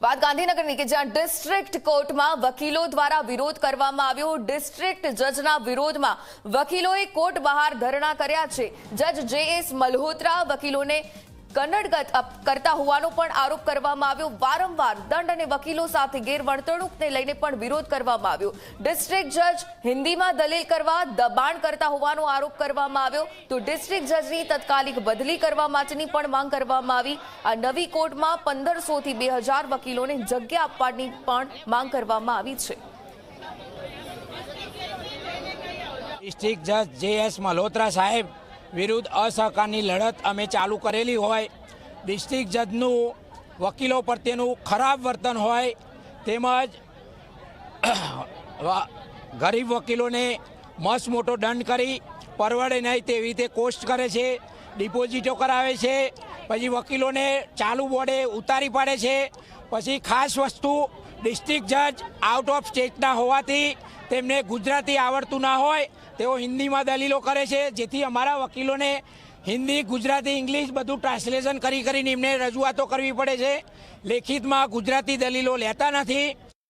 વાત ગાંધીનગરની કે જ્યાં ડિસ્ટ્રિક્ટ કોર્ટમાં વકીલો દ્વારા વિરોધ કરવામાં આવ્યો। ડિસ્ટ્રિક્ટ જજના વિરોધમાં વકીલોએ કોર્ટ બહાર ધરણા કર્યા છે। જજ જે.એસ. મલ્હોત્રા વકીલોને કન્નડ કરતા હોવાનો પણ આરોપ કરવામાં આવ્યો। વારંવાર દંડ અને વકીલો સાથે ગેરવર્તણૂકને લઈને પણ વિરોધ કરવામાં આવ્યો। ડિસ્ટ્રિક્ટ જજ હિન્દીમાં દલીલ કરવા દબાણ કરતા હોવાનો આરોપ કરવામાં આવ્યો તો ડિસ્ટ્રિક્ટ જજની તત્કાલિક બદલી કરવા માટેની પણ માંગ કરવામાં આવી। આ નવી કોર્ટમાં 1500 થી 2000 વકીલોને જગ્યા આપવાની પણ માંગ કરવામાં આવી છે। ડિસ્ટ્રિક્ટ જજ જે.એસ. મલ્હોત્રા સાહેબ વિરુદ્ધ અસહકારની લડત અમે ચાલુ કરેલી હોય, ડિસ્ટ્રિક્ટ જજનું વકીલો પ્રત્યેનું ખરાબ વર્તન હોય, તેમજ ગરીબ વકીલોને મસ્ત મોટો દંડ કરી પરવડે નહીં તેવી રીતે કોસ્ટ કરે છે, ડિપોઝિટો કરાવે છે, પછી વકીલોને ચાલુ બોર્ડે ઉતારી પાડે છે। પછી ખાસ વસ્તુ, ડિસ્ટ્રિક્ટ જજ આઉટ ઓફ સ્ટેટના હોવાથી તેમને ગુજરાતી આવડતું ના હોય, તેઓ હિન્દીમાં દલીલો કરે છે, જેથી અમારા વકીલોને હિન્દી, ગુજરાતી, ઇંગ્લિશ બધું ટ્રાન્સલેશન કરીને એમને રજૂઆતો કરવી પડે છે। લેખિતમાં ગુજરાતી દલીલો લેતા નથી।